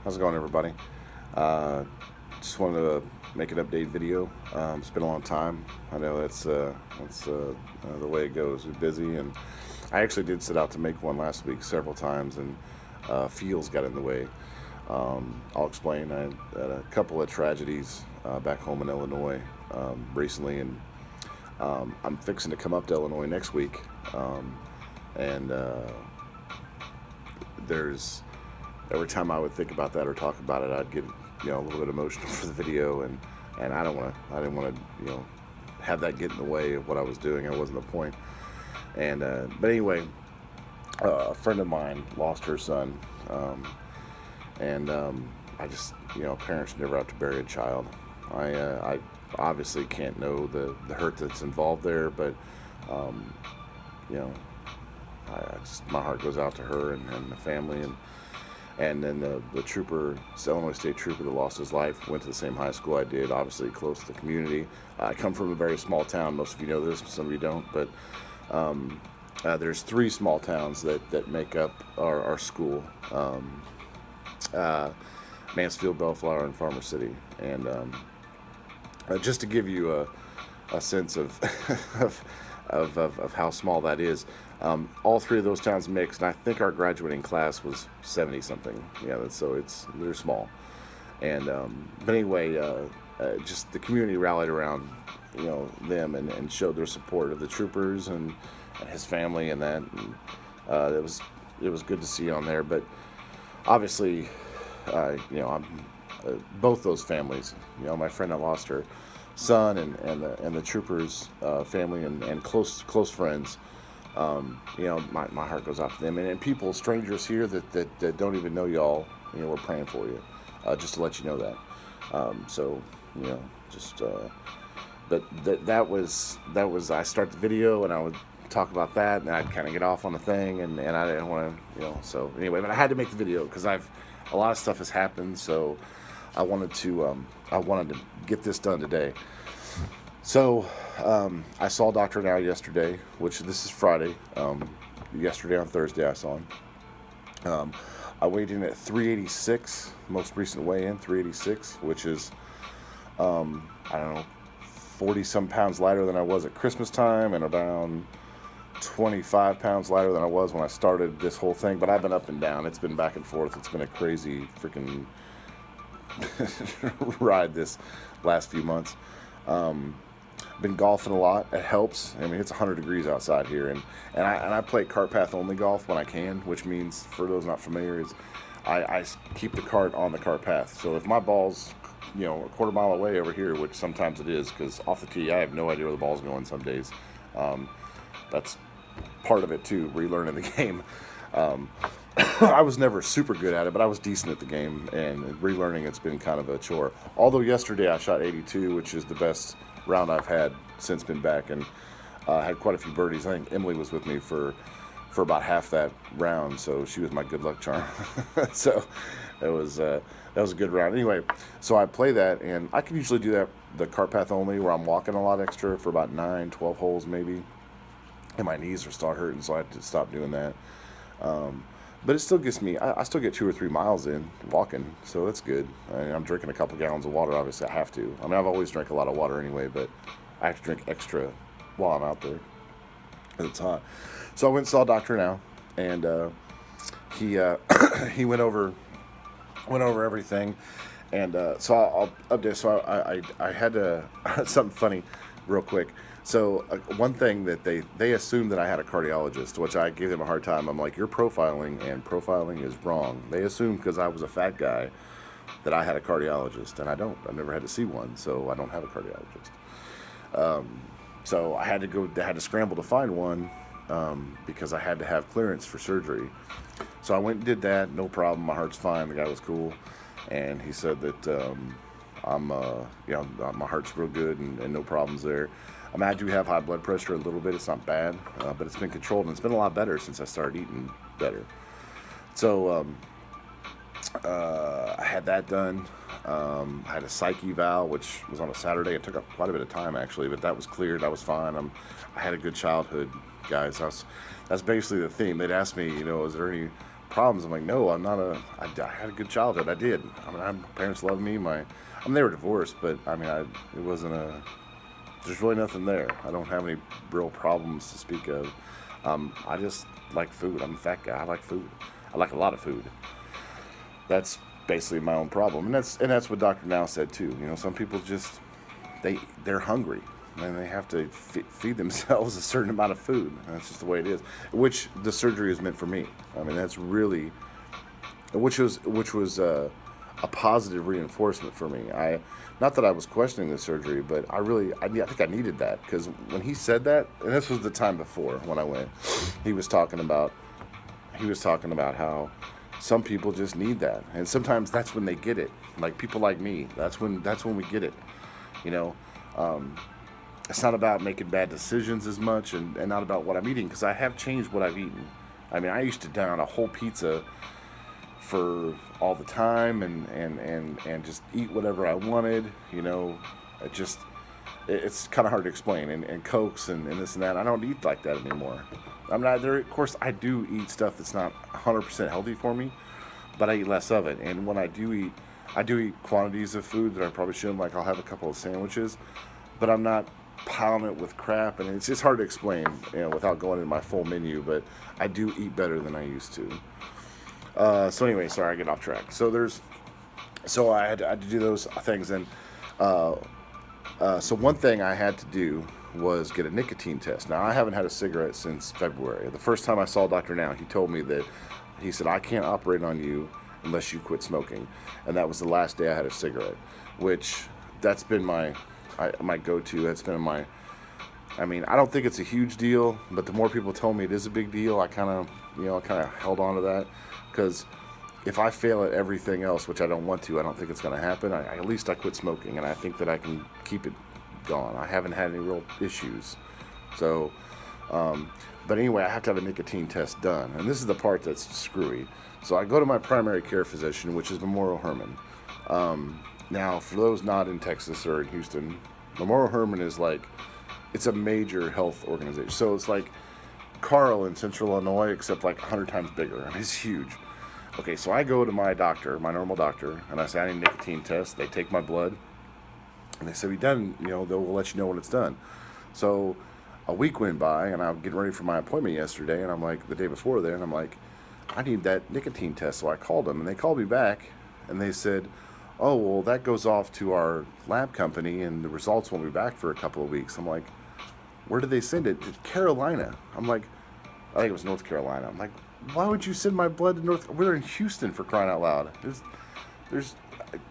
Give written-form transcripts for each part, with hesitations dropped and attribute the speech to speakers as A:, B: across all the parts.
A: How's it going, everybody? Uh, just wanted to make an update video. It's been a long time. I know the way it goes. We're busy, and I actually did set out to make one last week several times, and feels got in the way. I'll explain. I had a couple of tragedies back home in Illinois recently, and I'm fixing to come up to Illinois next week, and there's every time I would think about that or talk about it, I'd get a little bit emotional for the video, and I didn't want to have that get in the way of what I was doing. It wasn't the point. And but anyway, a friend of mine lost her son, and I just parents never have to bury a child. I obviously can't know the hurt that's involved there, but um, you know I just my heart goes out to her and the family, and then the trooper, Illinois State trooper that lost his life, went to the same high school I did, obviously close to the community. I come from a very small town. Most of you know this, some of you don't, but um, there's three small towns that make up our school: uh, Mansfield, Bellflower, and Farmer City. And just to give you a sense of of how small that is. All three of those towns mixed, and I think our graduating class was 70 something. Yeah, so they're small. And but anyway, just the community rallied around them and showed their support of the troopers and his family and that. And, it was good to see on there, but obviously, I'm both those families. My friend that lost her son and the troopers' family and close friends. My heart goes out to them and people, strangers here that don't even know y'all. We're praying for you, just to let you know that. So just but that was I start the video and I would talk about that and I'd kind of get off on the thing and I didn't want to so anyway, but I had to make the video because a lot of stuff has happened, so I wanted to get this done today. So I saw Dr. Now yesterday, which this is Friday. Yesterday on Thursday I saw him. I weighed in at 386, most recent weigh-in 386, which is I don't know, 40 some pounds lighter than I was at Christmas time and around 25 pounds lighter than I was when I started this whole thing. But I've been up and down. It's been back and forth. It's been a crazy freaking ride this last few months. Been golfing a lot. It helps. I mean, it's 100 degrees outside here, and I play cart path only golf when I can, which means, for those not familiar, is I keep the cart on the cart path. So if my ball's a quarter mile away over here, which sometimes it is, because off the tee I have no idea where the ball's going some days. That's part of it too, relearning the game. Um, I was never super good at it, but I was decent at the game, and relearning it's been kind of a chore. Although yesterday I shot 82, which is the best round I've had since been back, and had quite a few birdies. I think Emily was with me for about half that round, so she was my good luck charm. So that was a good round. Anyway, so I play that, and I can usually do that the cart path only, where I'm walking a lot extra for about 9, 12 holes maybe, and my knees are start hurting, so I have to stop doing that. Um, but it still gets me. I still get 2 or 3 miles in walking, so that's good. I'm drinking a couple gallons of water. Obviously, I have to. I mean, I've always drank a lot of water anyway, but I have to drink extra while I'm out there. 'Cause it's hot. So I went and saw Doctor Now, and he he went over everything, and so I'll update. So I had to something funny, real quick. So one thing that they assumed that I had a cardiologist, which I gave them a hard time. I'm like, you're profiling, and profiling is wrong. They assumed because I was a fat guy that I had a cardiologist, and I don't. I've never had to see one, so I don't have a cardiologist. So I had to go. I had to scramble to find one because I had to have clearance for surgery. So I went and did that. No problem. My heart's fine. The guy was cool, and he said that my heart's real good and no problems there. I mean, I do have high blood pressure a little bit. It's not bad, but it's been controlled, and it's been a lot better since I started eating better. So I had that done. I had a psych eval, which was on a Saturday. It took up quite a bit of time, actually, but that was cleared. I was fine. I had a good childhood, guys. That's basically the theme. They'd ask me, is there any problems. I'm like, no, I had a good childhood. I did. I mean, my parents loved me. They were divorced, but I mean, it wasn't there's really nothing there. I don't have any real problems to speak of. I just like food. I'm a fat guy. I like food. I like a lot of food. That's basically my own problem, and that's what Dr. Now said too. Some people just they're hungry, and they have to feed themselves a certain amount of food. That's just the way it is. Which the surgery is meant for me. I mean, that's really, which was a positive reinforcement for me. Not that I was questioning the surgery, but I think I needed that, because when he said that, and this was the time before when I went, he was talking about how some people just need that, and sometimes that's when they get it. Like people like me, that's when we get it. You know, it's not about making bad decisions as much, and not about what I'm eating, because I have changed what I've eaten. I mean, I used to down a whole pizza for all the time, and just eat whatever I wanted. It's kind of hard to explain, and Cokes and this and that. I don't eat like that anymore. I'm not there. Of course, I do eat stuff that's not 100% healthy for me, but I eat less of it. And when I do eat quantities of food that I probably shouldn't. Like, I'll have a couple of sandwiches, but I'm not piling it with crap. And it's just hard to explain, without going into my full menu. But I do eat better than I used to. So anyway, sorry, I get off track. So I had to do those things, and so one thing I had to do was get a nicotine test. Now, I haven't had a cigarette since February. The first time I saw Dr. Now, he told me that, he said, I can't operate on you unless you quit smoking. And that was the last day I had a cigarette, which that's been my go-to. That's been I mean, I don't think it's a huge deal, but the more people tell me it is a big deal, I kind of held on to that, because if I fail at everything else, which I don't want to, I don't think it's going to happen. At least I quit smoking, and I think that I can keep it going. I haven't had any real issues. So, but anyway, I have to have a nicotine test done, and this is the part that's screwy. So I go to my primary care physician, which is Memorial Hermann. Now, for those not in Texas or in Houston, Memorial Hermann is it's a major health organization. So it's like Carl in Central Illinois, except 100 times bigger. I mean, it's huge. Okay, so I go to my doctor, my normal doctor, and I say I need a nicotine test. They take my blood, and they say, we done, they'll let you know when it's done. So a week went by, and I'm getting ready for my appointment yesterday, and I'm the day before there, and I'm like, I need that nicotine test. So I called them, and they called me back, and they said, oh, well, that goes off to our lab company, and the results won't be back for a couple of weeks. I'm like, where did they send it? To Carolina. I'm like, I think it was North Carolina. I'm like, why would you send my blood to North? We're in Houston, for crying out loud. You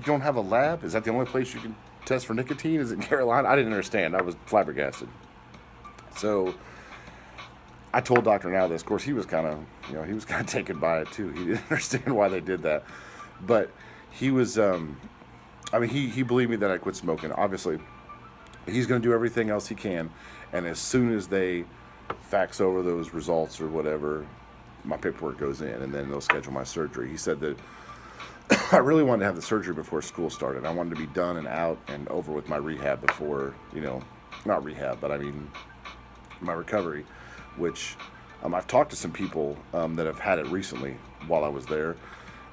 A: don't have a lab? Is that the only place you can test for nicotine? Is it in Carolina? I didn't understand. I was flabbergasted. So I told Dr. Now this. Of course, he was kind of taken by it too. He didn't understand why they did that, but he was. He believed me that I quit smoking. Obviously, he's going to do everything else he can, and as soon as they fax over those results or whatever, my paperwork goes in, and then they'll schedule my surgery. He said that I really wanted to have the surgery before school started. I wanted to be done and out and over with my rehab before, not rehab, but I mean my recovery, which I've talked to some people that have had it recently while I was there,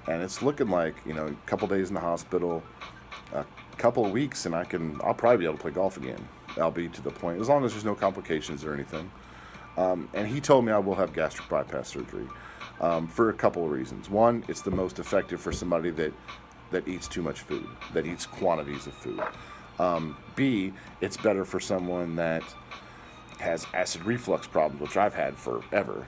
A: and it's looking like, a couple days in the hospital, a couple of weeks, and I'll probably be able to play golf again. I'll be to the point, as long as there's no complications or anything. And he told me I will have gastric bypass surgery for a couple of reasons. One, it's the most effective for somebody that eats too much food, that eats quantities of food. B, it's better for someone that has acid reflux problems, which I've had forever.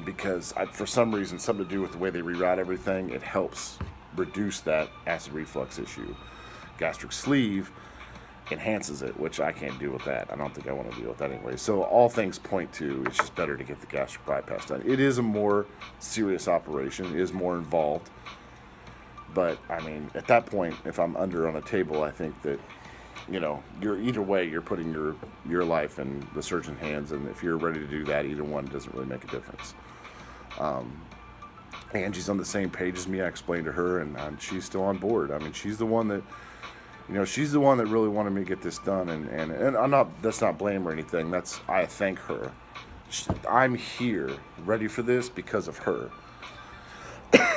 A: Because for some reason, something to do with the way they reroute everything, it helps reduce that acid reflux issue. Gastric sleeve enhances it, which I can't deal with that. I don't think I want to deal with that anyway. So all things point to it's just better to get the gastric bypass done. It is a more serious operation. It is more involved. But, I mean, at that point, if I'm under on a table, I think that, you're either way, you're putting your life in the surgeon's hands. And if you're ready to do that, either one doesn't really make a difference. Angie's on the same page as me. I explained to her, and she's still on board. I mean, she's the one that really wanted me to get this done, and I'm not. That's not blame or anything. I thank her. I'm here ready for this because of her.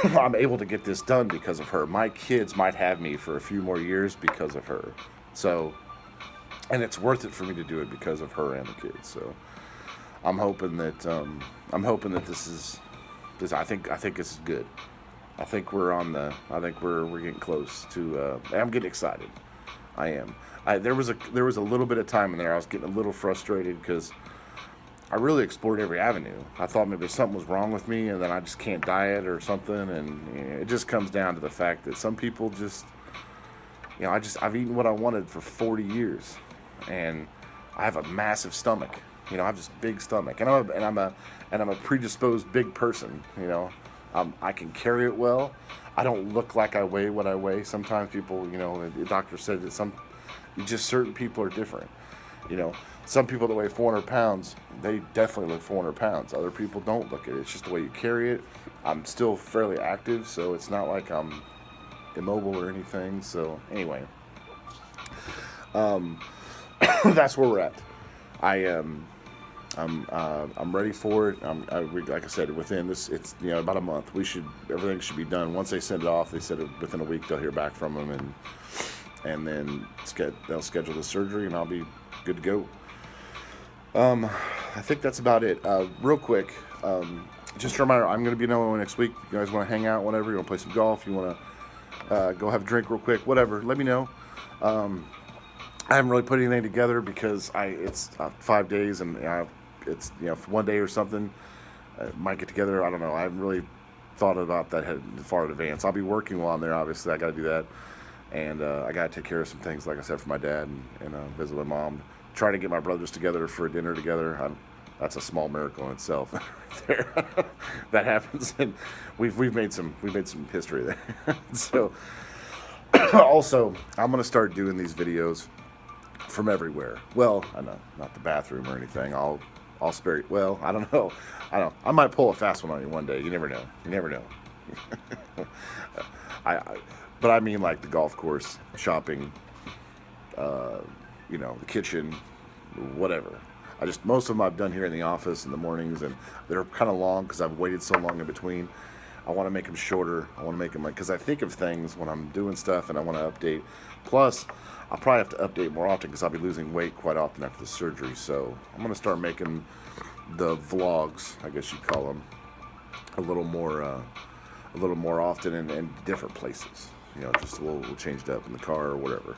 A: I'm able to get this done because of her. My kids might have me for a few more years because of her. So, and it's worth it for me to do it because of her and the kids. So, I'm hoping that this is this. I think this is good. I think we're on the. I think we're getting close to. I'm getting excited. I am. There was a little bit of time in there. I was getting a little frustrated because I really explored every avenue. I thought maybe something was wrong with me, and then I just can't diet or something. And it just comes down to the fact that some people just, I've eaten what I wanted for 40 years, and I have a massive stomach. I have this big stomach, and I'm a predisposed big person. I can carry it well. I don't look like I weigh what I weigh. Sometimes people, the doctor said that certain people are different. Some people that weigh 400 pounds, they definitely look 400 pounds. Other people don't look it. It's just the way you carry it. I'm still fairly active, so it's not like I'm immobile or anything. So anyway, that's where we're at. I'm ready for it. Like I said, within this, it's about a month. Everything should be done. Once they send it off, they said within a week they'll hear back from them, and then they'll schedule the surgery, and I'll be good to go. I think that's about it. Real quick, just a reminder, I'm going to be in Illinois next week. If you guys want to hang out, whatever, you want to play some golf, you want to go have a drink real quick, whatever, let me know. I haven't really put anything together because it's 5 days, and it's for one day or something. Might get together. I don't know. I haven't really thought about that far in advance. I'll be working while I'm there. Obviously, I got to do that, and I got to take care of some things, like I said, for my dad and visit my mom. Try to get my brothers together for dinner together. That's a small miracle in itself. Right there. That happens, and we've made some history there. So also, I'm gonna start doing these videos from everywhere. Well, I know, not the bathroom or anything. I'll spare you. Well, I don't know. I might pull a fast one on you one day. You never know. But I mean, like the golf course, shopping, the kitchen, whatever. Most of them I've done here in the office in the mornings, and they're kind of long because I've waited so long in between. I want to make them shorter. I want to make them because I think of things when I'm doing stuff, and I want to update. Plus, I'll probably have to update more often because I'll be losing weight quite often after the surgery. So I'm going to start making the vlogs, I guess you'd call them, a little more often in different places. Just we'll change it up in the car or whatever.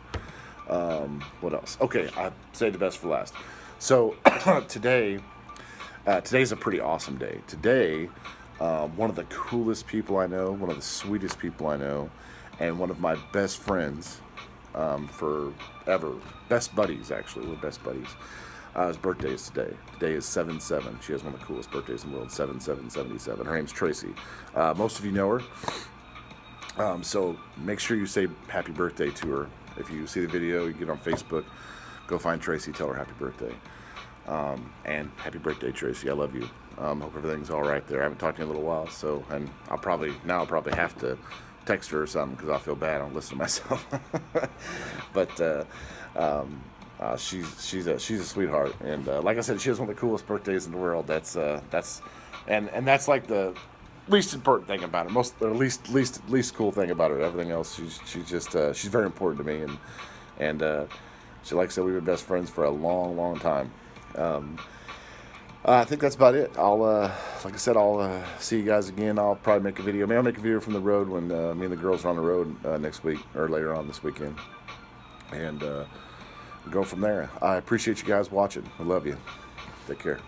A: What else? Okay, I saved the best for last. So today's a pretty awesome day. Today, one of the coolest people I know, one of the sweetest people I know, and one of my best friends forever, best buddies actually, we're best buddies. His birthday is today. Today is 7/7. She has one of the coolest birthdays in the world, 7/7/77. Her name's Tracy. Most of you know her. So make sure you say happy birthday to her. If you see the video, you get on Facebook, go find Tracy, tell her happy birthday. And happy birthday, Tracy. I love you. Hope everything's all right there. I haven't talked to you in a little while, so, and I'll probably have to text her or something because I feel bad. I don't listen to myself. But she's a sweetheart, and like I said, she has one of the coolest birthdays in the world. That's like the least important thing about her. Least cool thing about her. Everything else, she's very important to me, and she, like I said, we've been best friends for a long time. I think that's about it. Like I said, I'll see you guys again. I'll probably make a video. Maybe I'll make a video from the road when me and the girls are on the road next week or later on this weekend, and go from there. I appreciate you guys watching. I love you. Take care.